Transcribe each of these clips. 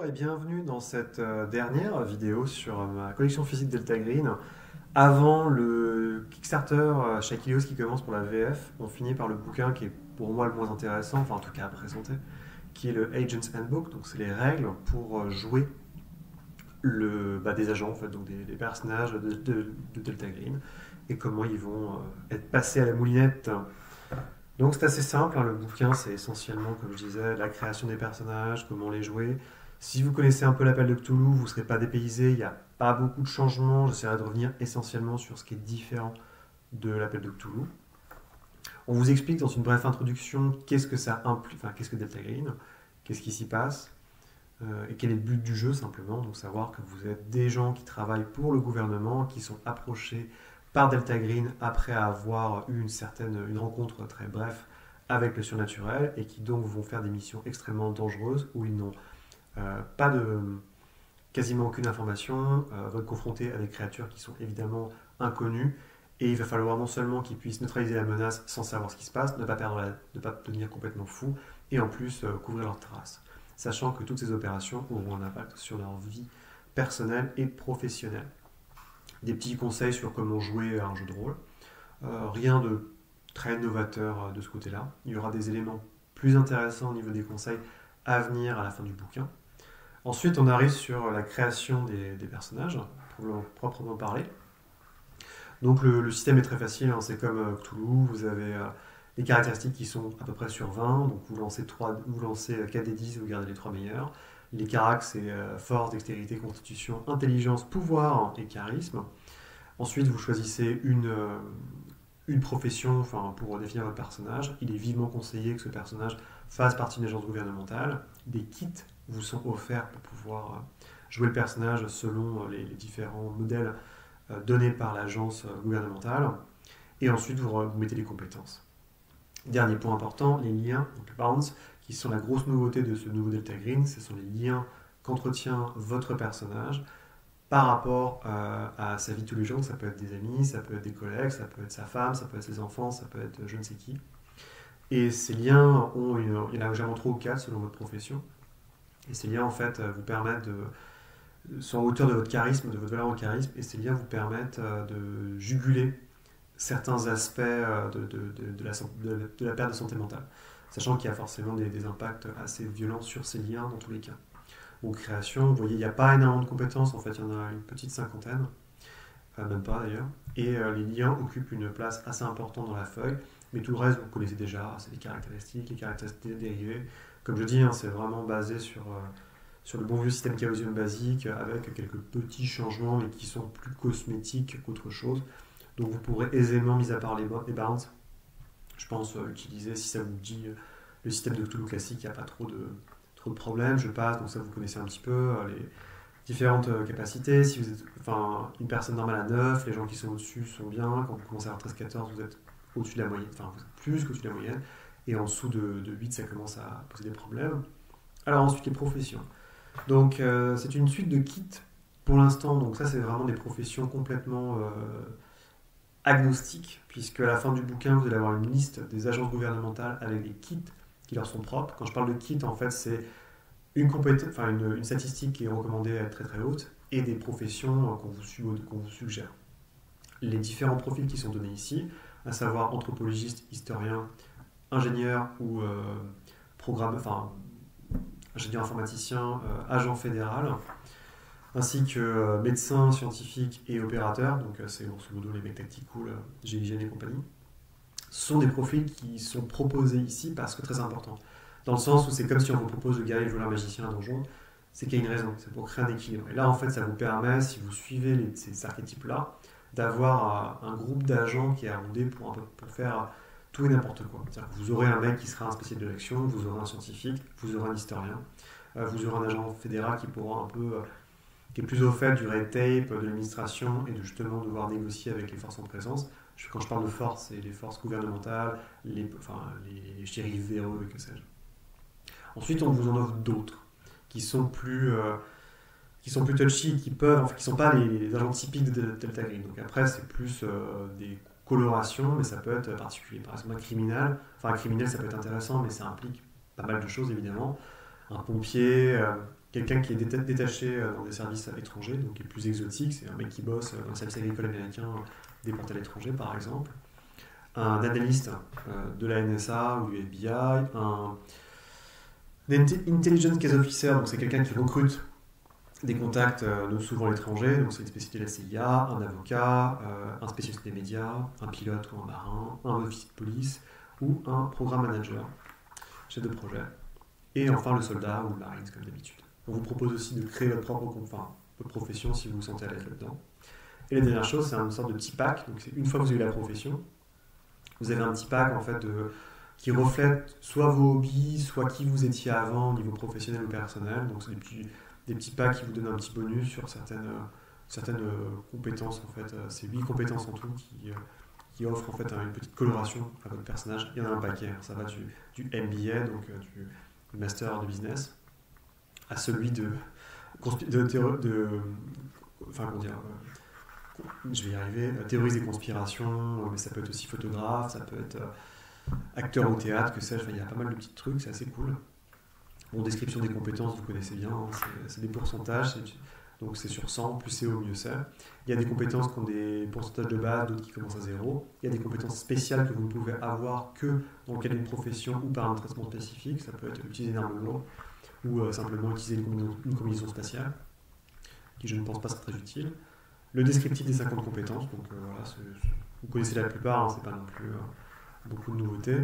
Bonjour et bienvenue dans cette dernière vidéo sur ma collection physique Delta Green. Avant le Kickstarter chez Achilleos qui commence pour la VF, on finit par le bouquin qui est pour moi le moins intéressant, enfin en tout cas à présenter, qui est le Agent's Handbook, donc c'est les règles pour jouer des agents, en fait, donc des personnages de Delta Green, et comment ils vont être passés à la moulinette. Donc c'est assez simple, hein, le bouquin c'est essentiellement, comme je disais, la création des personnages, comment les jouer. Si vous connaissez un peu l'appel de Cthulhu, vous ne serez pas dépaysé, il n'y a pas beaucoup de changements, j'essaierai de revenir essentiellement sur ce qui est différent de l'appel de Cthulhu. On vous explique dans une brève introduction qu'est-ce que ça implique, enfin qu'est-ce que Delta Green, qu'est-ce qui s'y passe, et quel est le but du jeu simplement, donc savoir que vous êtes des gens qui travaillent pour le gouvernement, qui sont approchés par Delta Green après avoir eu une rencontre très brève avec le surnaturel et qui donc vont faire des missions extrêmement dangereuses où ils n'ont pas de quasiment aucune information, vont être confrontés à des créatures qui sont évidemment inconnues et il va falloir non seulement qu'ils puissent neutraliser la menace sans savoir ce qui se passe, ne pas devenir complètement fou et en plus couvrir leurs traces, sachant que toutes ces opérations auront un impact sur leur vie personnelle et professionnelle. Des petits conseils sur comment jouer à un jeu de rôle. Rien de très novateur de ce côté-là. Il y aura des éléments plus intéressants au niveau des conseils à venir à la fin du bouquin. Ensuite, on arrive sur la création des personnages, pour proprement parler. Donc le système est très facile, hein, c'est comme Cthulhu, vous avez les caractéristiques qui sont à peu près sur 20, donc vous lancez 4 des 10 et vous gardez les 3 meilleurs. Les caracs, c'est force, dextérité, constitution, intelligence, pouvoir et charisme. Ensuite, vous choisissez une profession pour définir votre personnage. Il est vivement conseillé que ce personnage fasse partie d'une agence gouvernementale. Des kits vous sont offerts pour pouvoir jouer le personnage selon les différents modèles donnés par l'agence gouvernementale. Et ensuite, vous mettez les compétences. Dernier point important, les liens, donc les bonds, qui sont la grosse nouveauté de ce nouveau Delta Green. Ce sont les liens qu'entretient votre personnage par rapport à sa vie de tous les jours. Ça peut être des amis, ça peut être des collègues, ça peut être sa femme, ça peut être ses enfants, ça peut être je ne sais qui. Et ces liens il y en a généralement 3 ou 4 selon votre profession. Et ces liens, en fait, vous permettent sont à hauteur de votre charisme, de votre valeur en charisme, et ces liens vous permettent de juguler certains aspects de la perte de santé mentale. Sachant qu'il y a forcément des impacts assez violents sur ces liens dans tous les cas. Donc création, vous voyez, il n'y a pas énormément de compétences, en fait, il y en a une petite cinquantaine, même pas d'ailleurs, et les liens occupent une place assez importante dans la feuille, mais tout le reste, vous connaissez déjà, c'est les caractéristiques dérivées. Comme je dis, hein, c'est vraiment basé sur le bon vieux système chaosium basique, avec quelques petits changements, mais qui sont plus cosmétiques qu'autre chose. Donc vous pourrez aisément, mis à part les bounds, je pense, utiliser, si ça vous dit, le système de Cthulhu classique, il n'y a pas trop de problèmes, je passe, donc ça vous connaissez un petit peu, les différentes capacités. Si vous êtes une personne normale à 9, les gens qui sont au-dessus sont bien, quand vous commencez à 13-14, vous êtes au-dessus de la moyenne, enfin vous êtes plus qu'au-dessus de la moyenne, et en dessous de 8, ça commence à poser des problèmes. Alors ensuite, les professions. Donc c'est une suite de kits pour l'instant, donc ça c'est vraiment des professions complètement agnostiques, puisque à la fin du bouquin, vous allez avoir une liste des agences gouvernementales avec des kits qui leur sont propres. Quand je parle de kit, en fait, c'est une statistique qui est recommandée à être très très haute et des professions qu'on vous suggère. Les différents profils qui sont donnés ici, à savoir anthropologiste, historien, ingénieur ou ingénieur informaticien, agent fédéral, ainsi que médecin, scientifique et opérateur, donc c'est grosso modo les mecs tactical, GIGN et compagnie, sont des profils qui sont proposés ici parce que très important. Dans le sens où c'est comme si on vous propose le guerrier, le voleur, magicien, un donjon, c'est qu'il y a une raison, c'est pour créer un équilibre. Et là, en fait, ça vous permet, si vous suivez ces archétypes-là, d'avoir un groupe d'agents qui est arrondé pour faire tout et n'importe quoi. C'est-à-dire que vous aurez un mec qui sera un spécialiste de l'action, vous aurez un scientifique, vous aurez un historien, vous aurez un agent fédéral qui pourra qui est plus au fait du red tape, de l'administration et de justement devoir négocier avec les forces en présence. Quand je parle de force, c'est les forces gouvernementales, les shérifs véreux et que sais-je. Ensuite, on vous en offre d'autres qui sont plus touchy, qui sont pas les agents typiques de Delta Green. Donc après, c'est plus des colorations, mais ça peut être particulier. Par exemple, un criminel, ça peut être intéressant, mais ça implique pas mal de choses évidemment. Un pompier, quelqu'un qui est détaché dans des services étrangers, donc qui est plus exotique, c'est un mec qui bosse dans le service agricole américain déporté à l'étranger par exemple, un analyste de la NSA ou du FBI, un intelligence case officer, donc c'est quelqu'un qui recrute des contacts souvent à l'étranger, donc c'est une spécialité de la CIA, un avocat, un spécialiste des médias, un pilote ou un marin, un officier de police ou un programme manager, chef de projet, et enfin le soldat ou le marine comme d'habitude. On vous propose aussi de créer votre profession si vous vous sentez à l'aise là-dedans. Et la dernière chose, c'est une sorte de petit pack, donc c'est une fois que vous avez la profession, vous avez un petit pack en fait qui reflète soit vos hobbies, soit qui vous étiez avant au niveau professionnel ou personnel, donc c'est des petits packs qui vous donnent un petit bonus sur certaines compétences en fait. C'est 8 compétences en tout qui offrent en fait une petite coloration à votre personnage. Il y en a un paquet, ça va du MBA, donc du Master de Business, à celui je vais y arriver, théorise des conspirations, mais ça peut être aussi photographe, ça peut être acteur au théâtre, que sais-je, il y a pas mal de petits trucs, c'est assez cool. Bon, description des compétences, vous connaissez bien, hein, c'est des pourcentages, donc c'est sur 100, plus c'est haut, mieux c'est. Il y a des compétences qui ont des pourcentages de base, d'autres qui commencent à 0. Il y a des compétences spéciales que vous ne pouvez avoir que dans le cadre d'une profession ou par un traitement spécifique, ça peut être utiliser une arme lourde ou simplement utiliser une combinaison spatiale, qui je ne pense pas sera très utile. Le descriptif des 50 compétences, donc voilà, vous connaissez la plupart, hein, c'est pas non plus beaucoup de nouveautés.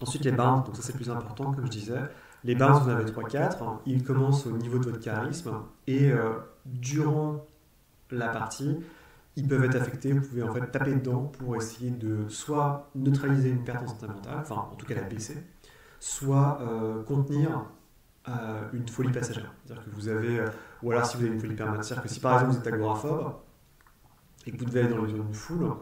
Ensuite les bounds, donc ça c'est plus important comme je disais. Les bounds, vous en avez 3-4, ils commencent au niveau de votre charisme et durant la partie, ils peuvent être affectés, vous pouvez en fait taper dedans pour essayer de soit neutraliser une perte en santé mentale, enfin en tout cas la baisser, soit contenir une folie passagère. C'est-à-dire que vous avez, ou alors si vous avez une folie permanente, c'est-à-dire que si par exemple vous êtes agoraphobe et que vous devez aller dans une foule, vous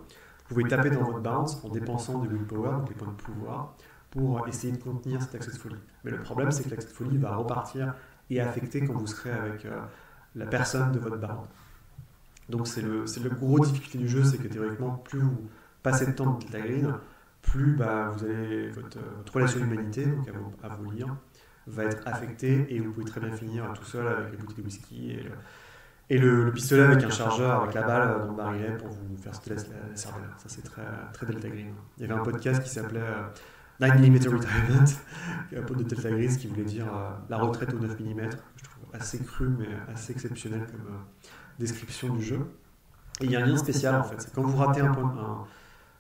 pouvez taper dans votre bounce en dépensant du willpower, donc les points de pouvoir, pour essayer de contenir cet accès de folie. Mais le problème, c'est que l'accès de folie va repartir et affecter quand vous serez avec la personne de votre bound. Donc c'est le gros difficulté du jeu, c'est que théoriquement, plus vous passez de temps dans Delta Green, plus vous avez votre relation d'humanité, donc à vous lire, va être affectée et vous pouvez très bien finir tout seul avec les bouteilles de whisky et le pistolet avec un chargeur avec la balle dans le barillet pour vous faire sauter la cervelle. Ça c'est très, très Delta Green. Il y avait un podcast qui s'appelait 9mm Retirement, un pote de Delta Green qui voulait dire la retraite au 9 mm. Je trouve assez cru mais assez exceptionnel comme description du jeu. Et il y a un lien spécial en fait, c'est quand vous ratez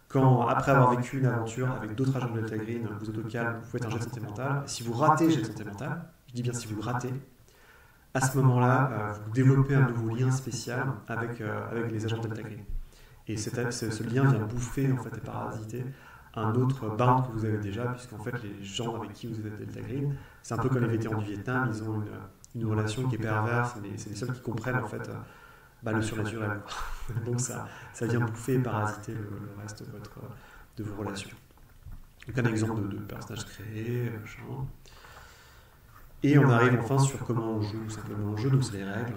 quand après avoir vécu une aventure avec d'autres agents de Delta Green, vous êtes au calme, vous faites un jet de santé mentale. Si vous ratez le jet de santé mentale, je dis bien si vous le ratez, à ce moment-là, vous développez un nouveau lien spécial avec les agents de Delta Green. Et ce lien vient bouffer en fait, et parasiter un autre bound que vous avez déjà, puisqu'en fait les gens avec qui vous êtes Delta Green, c'est un peu comme les vétérans du Vietnam, ils ont une relation qui est perverse, c'est les seuls qui comprennent en fait le surnaturel. Donc ça vient bouffer et parasiter le reste de vos relations. Donc un exemple de personnage créé, et on arrive enfin sur comment on joue simplement le jeu, donc c'est les règles,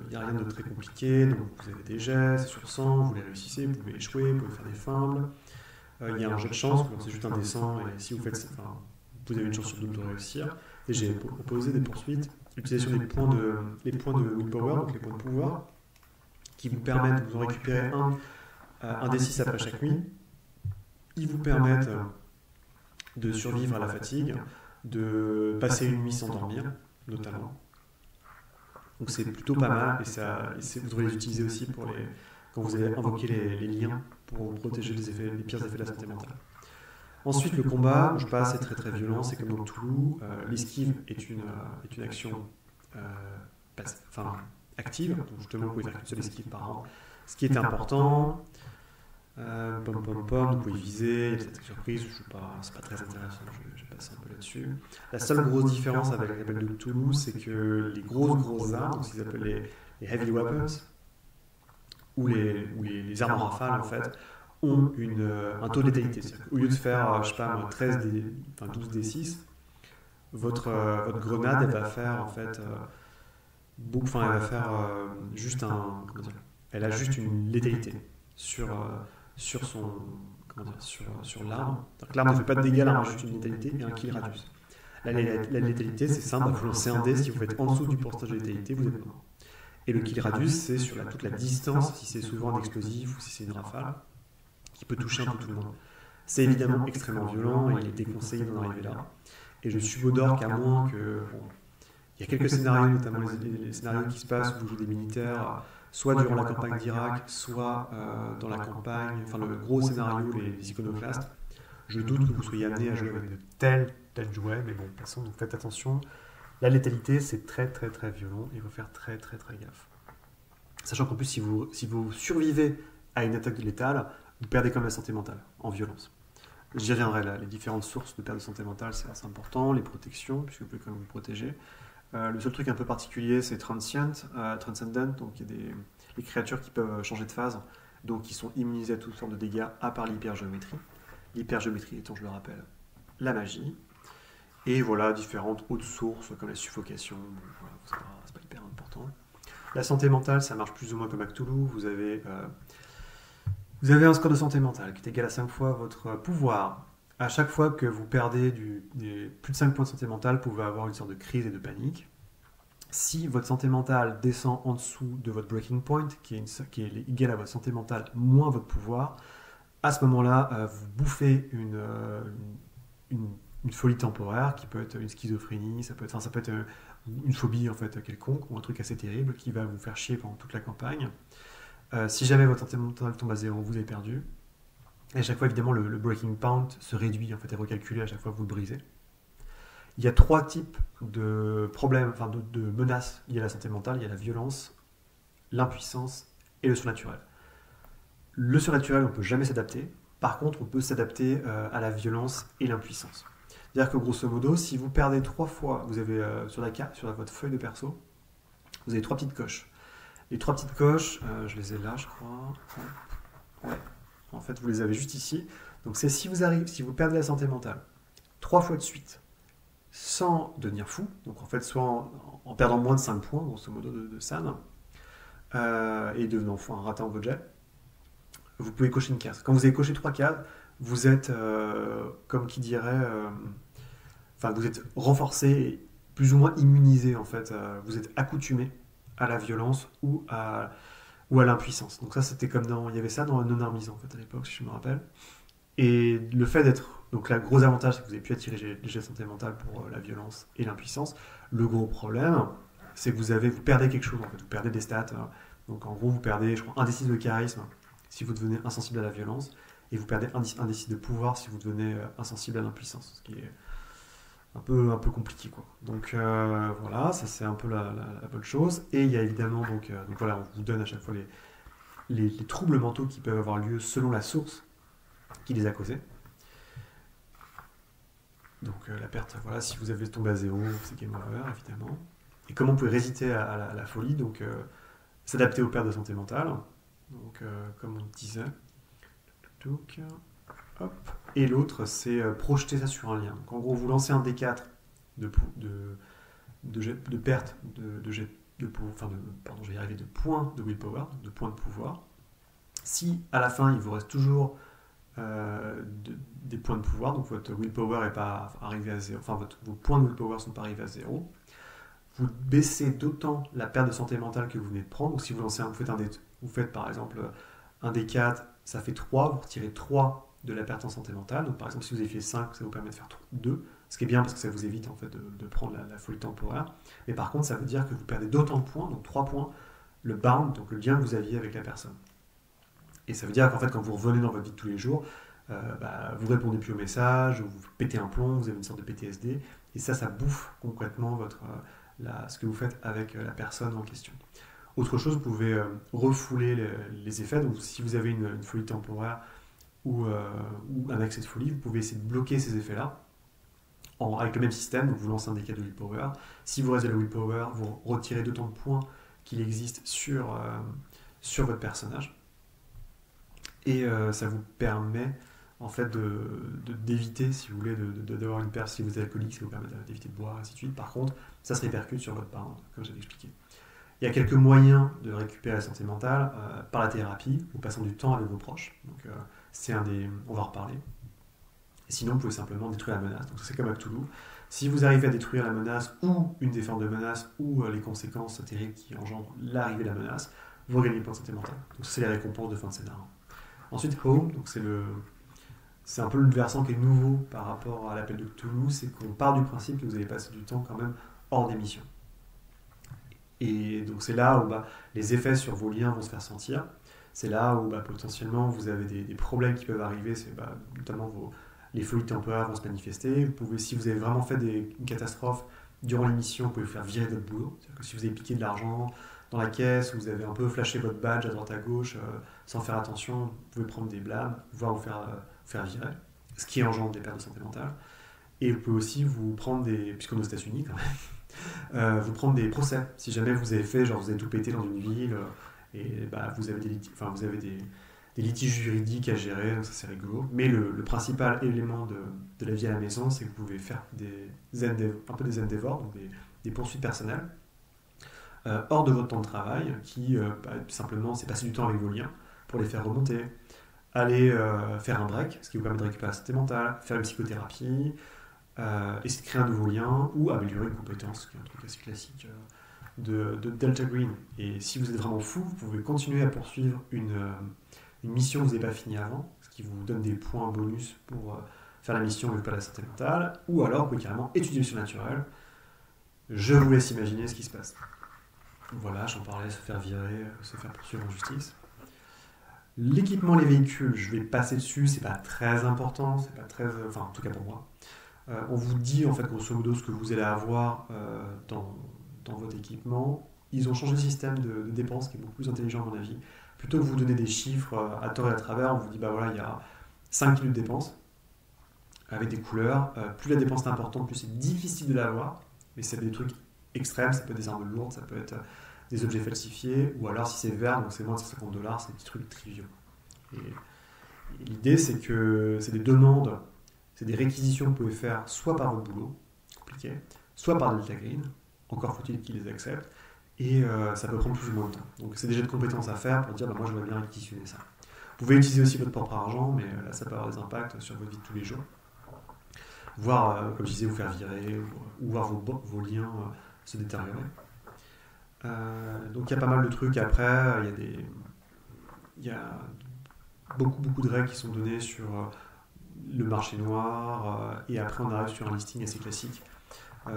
il n'y a rien de très compliqué, donc vous avez des jets, c'est sur 100, vous les réussissez, vous pouvez échouer, vous pouvez faire des fumbles, il y a un jeu de chance, c'est juste un dessin, et si vous faites, vous avez une chance sur deux de réussir, et j'ai proposé des poursuites, l'utilisation des points de willpower, donc les points de pouvoir, qui vous permettent de vous en récupérer un des 6 après chaque nuit, ils vous permettent de survivre à la fatigue, de passer une nuit sans dormir, notamment. Donc c'est plutôt pas mal, et vous devez les utiliser aussi quand vous allez invoquer les liens pour vous protéger des pires effets de la santé mentale. Ensuite, le combat, je passe, c'est très très violent, c'est comme dans Toulouse. L'esquive est une action active, donc justement vous pouvez faire qu'une seule esquive par an. Ce qui est important, vous pouvez viser, il y a cette surprise, c'est pas très intéressant, je passe un peu là-dessus. La seule grosse différence avec les rebelles de Toulouse, c'est que les grosses armes, donc ce qu'ils appellent les heavy weapons, ou les armes en rafale en fait, ont un taux de létalité. Au lieu de faire, 12 D6, votre grenade, elle va faire en fait juste elle a juste une létalité sur l'arme. L'arme ne fait pas de dégâts, l'arme a juste une létalité et un kill radius. La létalité, c'est simple, vous lancez un dé, si vous êtes en dessous du pourcentage de létalité, vous êtes mort. Et le kill radius, c'est sur toute la distance, si c'est souvent un explosif ou si c'est une rafale, qui peut toucher un peu tout le monde. C'est évidemment extrêmement violent et il est déconseillé d'en arriver là. Et je subodore qu'à moins que... Bon, il y a quelques scénarios, notamment les scénarios qui se passent où vous jouez des militaires, soit durant la campagne d'Irak, soit dans la campagne, enfin le gros scénario, les iconoclastes. Je doute que vous soyez amené à jouer avec de tels jouets, mais bon, de toute façon, donc faites attention. La létalité, c'est très violent, il faut faire très gaffe. Sachant qu'en plus, si vous survivez à une attaque létale, vous perdez quand même la santé mentale, en violence. J'y reviendrai là, les différentes sources de perte de santé mentale, c'est assez important, les protections, puisque vous pouvez quand même vous protéger. Le seul truc un peu particulier, c'est Transcendent, donc il y a les créatures qui peuvent changer de phase, donc qui sont immunisées à toutes sortes de dégâts, à part l'hypergéométrie. L'hypergéométrie étant, je le rappelle, la magie. Et voilà, différentes autres sources, comme la suffocation, bon, voilà, c'est pas hyper important. La santé mentale, ça marche plus ou moins comme à Cthulhu, vous avez un score de santé mentale qui est égal à 5 fois votre pouvoir. À chaque fois que vous perdez plus de 5 points de santé mentale, vous pouvez avoir une sorte de crise et de panique. Si votre santé mentale descend en dessous de votre breaking point, qui est égal à votre santé mentale moins votre pouvoir, à ce moment-là, vous bouffez une folie temporaire, qui peut être une schizophrénie, ça peut être une phobie en fait quelconque, ou un truc assez terrible qui va vous faire chier pendant toute la campagne. Si jamais votre santé mentale tombe à 0, vous avez perdu. Et à chaque fois, évidemment, le breaking point se réduit, en fait, est recalculé à chaque fois que vous le brisez. Il y a 3 types de problèmes, enfin de menaces liées à la santé mentale. Il y a la violence, l'impuissance et le surnaturel. Le surnaturel, on ne peut jamais s'adapter. Par contre, on peut s'adapter à la violence et l'impuissance. C'est-à-dire que grosso modo, si vous perdez 3 fois, vous avez sur votre feuille de perso, vous avez 3 petites coches. Les 3 petites coches, je les ai là, je crois. Ouais. En fait, vous les avez juste ici. Donc c'est si vous perdez la santé mentale 3 fois de suite, sans devenir fou, donc en fait soit en perdant moins de 5 points, grosso modo de SAN, et devenant fou, un raté en votre jet, vous pouvez cocher une case. Quand vous avez coché 3 cases, vous êtes, comme qui dirait, vous êtes renforcé, plus ou moins immunisé en fait, vous êtes accoutumé à la violence ou à l'impuissance. Donc ça, c'était comme il y avait ça dans Non-Armies en fait à l'époque, si je me rappelle. Et le fait d'être... Donc là, gros avantage, c'est que vous avez pu attirer les jets de santé mentale pour la violence et l'impuissance. Le gros problème, c'est que vous perdez quelque chose, en fait. Vous perdez des stats. Donc en gros, vous perdez, je crois, 1 d6 de charisme si vous devenez insensible à la violence, et vous perdez 1 d6 de pouvoir si vous devenez insensible à l'impuissance, ce qui est un peu compliqué, quoi. Donc voilà, ça c'est un peu la bonne chose. Et il y a évidemment, donc voilà, on vous donne à chaque fois les troubles mentaux qui peuvent avoir lieu selon la source qui les a causés. Donc la perte, voilà, si vous avez tombé à 0, c'est game over, évidemment. Et comment vous pouvez résister à la folie, donc s'adapter aux pertes de santé mentale, donc comme on disait. Hop. Et l'autre, c'est projeter ça sur un lien. Donc en gros, vous lancez un D4 de perte de points de willpower, de points de pouvoir. Si à la fin, il vous reste toujours des points de pouvoir, donc votre willpower n'est pas arrivé à 0, enfin vos points de willpower ne sont pas arrivés à 0, vous baissez d'autant la perte de santé mentale que vous venez de prendre. Donc si vous faites par exemple un D4, ça fait 3, vous retirez 3 de la perte en santé mentale. Donc par exemple, si vous avez fait 5, ça vous permet de faire 2, ce qui est bien parce que ça vous évite en fait de prendre la folie temporaire. Mais par contre, ça veut dire que vous perdez d'autant de points, donc 3 points, le bound, donc le lien que vous aviez avec la personne. Et ça veut dire qu'en fait, quand vous revenez dans votre vie de tous les jours, vous répondez plus aux messages, vous pétez un plomb, vous avez une sorte de PTSD, et ça bouffe concrètement ce que vous faites avec la personne en question. Autre chose, vous pouvez refouler les effets. Donc si vous avez une folie temporaire ou un accès de folie, vous pouvez essayer de bloquer ces effets-là avec le même système. Donc vous lancez un D4 de willpower. Si vous restez le willpower, vous retirez d'autant de points qu'il existe sur votre personnage. Et ça vous permet en fait d'éviter, si vous voulez, d'avoir une perte. Si vous êtes alcoolique, ça vous permet d'éviter de boire, ainsi de suite. Par contre, ça se répercute sur votre parent, comme j'avais expliqué. Il y a quelques moyens de récupérer la santé mentale par la thérapie ou passant du temps avec vos proches. Donc, on va en reparler. Sinon, vous pouvez simplement détruire la menace. Donc c'est comme à Cthulhu. Si vous arrivez à détruire la menace ou une des formes de menace ou les conséquences terribles qui engendrent l'arrivée de la menace, vous gagnez le point de santé mentale. Donc c'est les récompenses de fin de scénario. Ensuite, Home, donc c'est un peu le versant qui est nouveau par rapport à l'appel de Cthulhu, c'est qu'on part du principe que vous allez passer du temps quand même hors des missions. Et donc c'est là où les effets sur vos liens vont se faire sentir. C'est là où potentiellement vous avez des problèmes qui peuvent arriver, c'est notamment les folies temporaires vont se manifester. Vous pouvez, si vous avez vraiment fait une catastrophe durant l'émission, vous pouvez vous faire virer de votre boulot. C'est-à-dire que si vous avez piqué de l'argent dans la caisse, vous avez un peu flashé votre badge à droite à gauche sans faire attention, vous pouvez prendre des blâmes, voire vous faire virer, ce qui engendre des pertes de santé mentale. Et vous pouvez aussi vous prendre puisqu'on est aux États-Unis quand même, vous prendre des procès. Si jamais vous avez fait, vous avez tout pété dans une ville et vous avez des litiges juridiques à gérer, donc ça c'est rigolo. Mais le principal élément de la vie à la maison, c'est que vous pouvez faire un peu des endeavors, donc des poursuites personnelles, hors de votre temps de travail, qui simplement c'est passer du temps avec vos liens pour les faire remonter, aller faire un break, ce qui vous permet de récupérer la santé mentale, faire une psychothérapie, essayer de créer un nouveau lien ou améliorer une compétence, qui est un truc assez classique de Delta Green. Et si vous êtes vraiment fou, vous pouvez continuer à poursuivre une mission que vous n'avez pas finie avant, ce qui vous donne des points bonus pour faire la mission avec pas la santé mentale, ou alors vous pouvez carrément étudier le surnaturel. Je vous laisse imaginer ce qui se passe. Voilà, j'en parlais, se faire virer, se faire poursuivre en justice. L'équipement, les véhicules, je vais passer dessus, c'est pas très important, c'est pas très, enfin en tout cas pour moi. On vous dit en fait grosso modo ce que vous allez avoir dans votre équipement. Ils ont changé le système de dépenses qui est beaucoup plus intelligent à mon avis. Plutôt que vous donner des chiffres à tort et à travers, on vous dit il y a 5 kilos de dépenses avec des couleurs. Plus la dépense est importante, plus c'est difficile de l'avoir. Mais c'est des trucs extrêmes, ça peut être des armes lourdes, ça peut être des objets falsifiés, ou alors si c'est vert, donc c'est moins de $150, c'est des petits trucs triviaux. Et l'idée, c'est que c'est des demandes, c'est des réquisitions que vous pouvez faire soit par votre boulot, compliqué, soit par Delta Green, encore faut-il qu'ils les acceptent, et ça peut prendre plus ou moins de temps. Donc c'est des jets de compétences à faire pour dire moi je voudrais bien réquisitionner ça. Vous pouvez utiliser aussi votre propre argent, mais là ça peut avoir des impacts sur votre vie de tous les jours. Voire, comme je disais, vous faire virer, ou voir vos liens se détériorer. Donc il y a pas mal de trucs. Après, il y a beaucoup de règles qui sont données sur le marché noir, et après on arrive sur un listing assez classique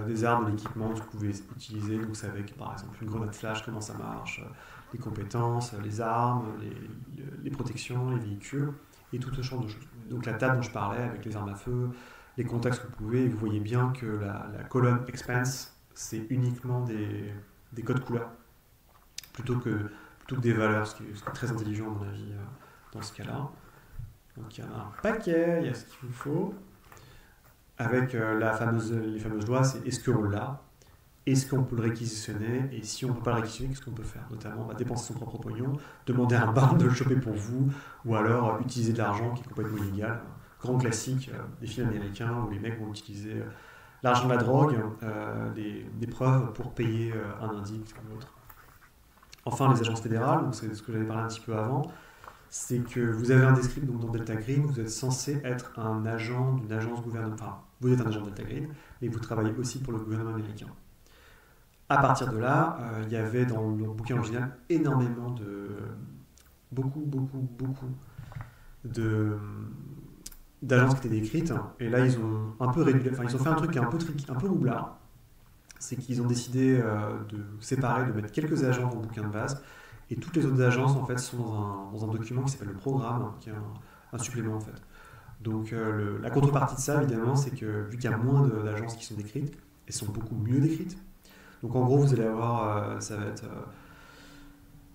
des armes, de l'équipement que vous pouvez utiliser. Donc c'est avec par exemple une grenade flash, comment ça marche, les compétences, les armes, les protections, les véhicules, et tout ce genre de choses. Donc la table dont je parlais avec les armes à feu, les contacts que vous pouvez, vous voyez bien que la colonne expense, c'est uniquement des codes couleurs, plutôt que des valeurs, ce qui est très intelligent à mon avis dans ce cas-là. Donc il y en a un paquet, il y a ce qu'il vous faut, avec les fameuses lois, c'est est-ce qu'on l'a, est-ce qu'on peut le réquisitionner, et si on ne peut pas le réquisitionner, qu'est-ce qu'on peut faire? Notamment dépenser son propre pognon, demander à un bar de le choper pour vous, ou alors utiliser de l'argent qui est complètement illégal. Grand classique des films américains où les mecs vont utiliser l'argent de la drogue, des preuves pour payer un indice ou l'autre. Enfin, les agences fédérales, donc c'est ce que j'avais parlé un petit peu avant, c'est que vous avez un descriptif, donc dans Delta Green, vous êtes censé être un agent d'une agence gouvernementale. Enfin, vous êtes un agent de Delta Green, mais vous travaillez aussi pour le gouvernement américain. À partir de là, il y avait dans le bouquin original énormément beaucoup d'agences qui étaient décrites, et là ils ont un peu réduit, ils ont fait un truc qui est un peu roublard, c'est qu'ils ont décidé de séparer, de mettre quelques agences dans le bouquin de base, et toutes les autres agences en fait sont dans un document qui s'appelle le programme, qui est un supplément en fait. Donc la contrepartie de ça évidemment, c'est que vu qu'il y a moins d'agences qui sont décrites, elles sont beaucoup mieux décrites. Donc en gros vous allez avoir, ça va être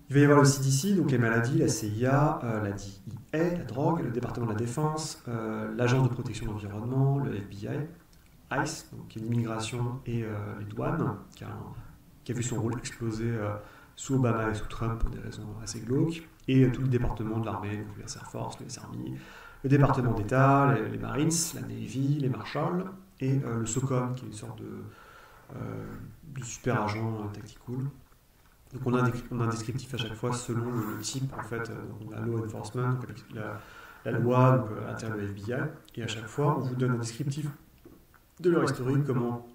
il va y avoir le CDC, donc les maladies, la CIA, la DEA, la drogue, le département de la défense, l'agence de protection de l'environnement, le FBI, ICE, donc qui est l'immigration et les douanes, qui a vu son rôle exploser sous Obama et sous Trump pour des raisons assez glauques, et tout le département de l'armée, donc l'US Air Force, l'US Army, le département d'État, les Marines, la Navy, les Marshals, et le SOCOM, qui est une sorte de super agent tactical. Donc on a un descriptif à chaque fois selon le type, en fait, la law enforcement, la loi donc, à l'intérieur de FBI, et à chaque fois, on vous donne un descriptif de leur historique, comment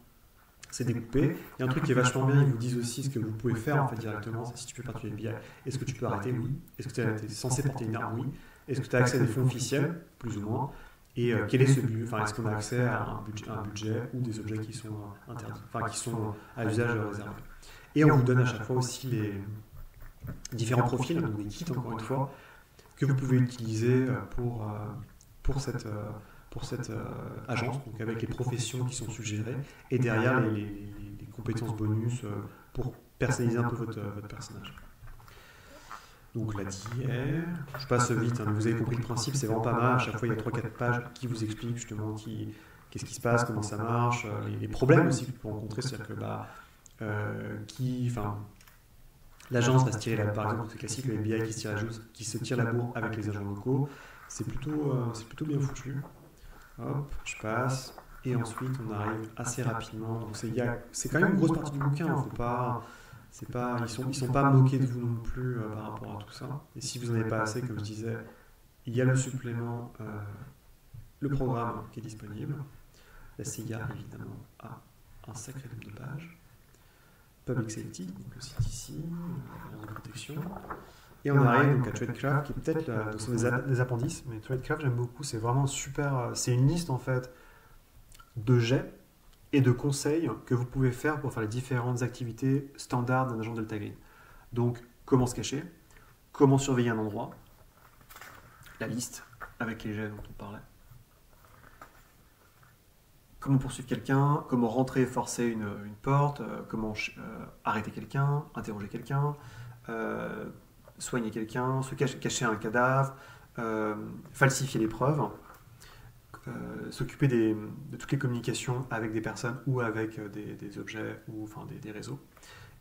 c'est découpé. Il y a un truc qui est vachement bien, ils vous disent aussi ce que vous pouvez faire en fait, directement. Si tu fais partie du FBI, est-ce que tu peux arrêter? Oui. Est-ce que tu es censé porter une arme? Oui. Est-ce que tu as accès à des fonds officiels? Plus ou moins. Et quel est ce but? Enfin, est-ce qu'on a accès à un budget ou des objets qui sont interdits, enfin qui sont à usage réservé? Et on vous donne à chaque fois aussi les différents profils, donc des kits encore une fois, que vous pouvez utiliser pour cette agence, donc avec les professions qui sont suggérées, et derrière les compétences bonus pour personnaliser un peu votre personnage. Donc la DIR, je passe vite, hein, mais vous avez compris le principe, c'est vraiment pas mal. À chaque fois, il y a 3-4 pages qui vous expliquent justement qu'est-ce qui se passe, comment ça marche, les problèmes aussi que vous pouvez rencontrer, c'est-à-dire que l'agence va se tirer par exemple, c'est classique, le FBI qui se tire la bourre avec les agents locaux, c'est plutôt bien foutu. Hop, je passe. Et ensuite, on arrive assez rapidement. Donc c'est quand même une grosse partie du bouquin. Faut pas, ils sont pas moqués de vous non plus par rapport à tout ça. Et si vous n'en avez pas assez, comme je disais, il y a le supplément, le programme qui est disponible. La CIA, évidemment, a un sacré nombre de pages. Public Safety, donc le site ici, la protection. Et on arrive donc à Tradecraft, qui est peut-être sont des appendices, mais Tradecraft j'aime beaucoup, c'est vraiment super. C'est une liste en fait de jets et de conseils que vous pouvez faire pour faire les différentes activités standards d'un agent Delta Green. Donc, comment se cacher, comment surveiller un endroit, la liste avec les jets dont on parlait, comment poursuivre quelqu'un, comment rentrer et forcer une porte, comment arrêter quelqu'un, interroger quelqu'un, soigner quelqu'un, cacher un cadavre, falsifier les preuves, s'occuper de toutes les communications avec des personnes ou avec des objets ou enfin des réseaux.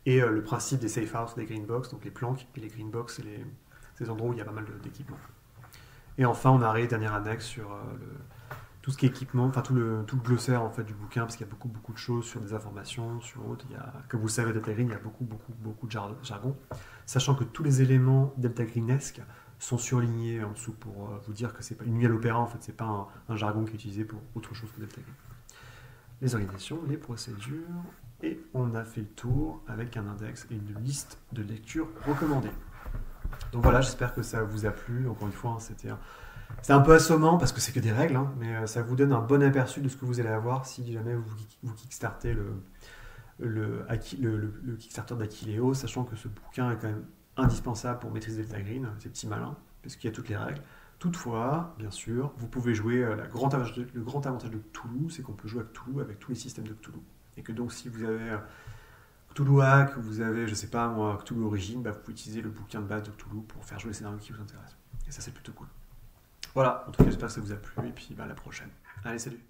Et le principe des safe house, des green box, donc les planques et les green box, c'est des endroits où il y a pas mal d'équipements. Et enfin, on arrive, dernière annexe sur tout ce qui est équipement, enfin tout le glossaire en fait, du bouquin, parce qu'il y a beaucoup de choses sur des informations, sur autres. Comme vous le savez, Delta Green, il y a beaucoup de jargon. Sachant que tous les éléments Delta Greenesques sont surlignés en dessous pour vous dire que c'est pas une nuit à l'opéra, en fait, c'est pas un jargon qui est utilisé pour autre chose que Delta Green. Les organisations, les procédures, et on a fait le tour avec un index et une liste de lectures recommandées. Donc voilà, j'espère que ça vous a plu. Encore une fois, c'était un peu assommant parce que c'est que des règles, hein, mais ça vous donne un bon aperçu de ce que vous allez avoir si jamais vous kickstartez le Kickstarter d'Achilleo, sachant que ce bouquin est quand même indispensable pour maîtriser Delta Green, c'est petit malin, parce qu'il y a toutes les règles. Toutefois, bien sûr, vous pouvez jouer, le grand avantage de Cthulhu, c'est qu'on peut jouer avec Cthulhu avec tous les systèmes de Cthulhu. Et que donc si vous avez Cthulhu Hack, vous avez, je sais pas moi, Cthulhu Origin, vous pouvez utiliser le bouquin de base de Cthulhu pour faire jouer les scénarios qui vous intéressent. Et ça c'est plutôt cool. Voilà, en tout cas j'espère que ça vous a plu, et puis à la prochaine. Allez, salut!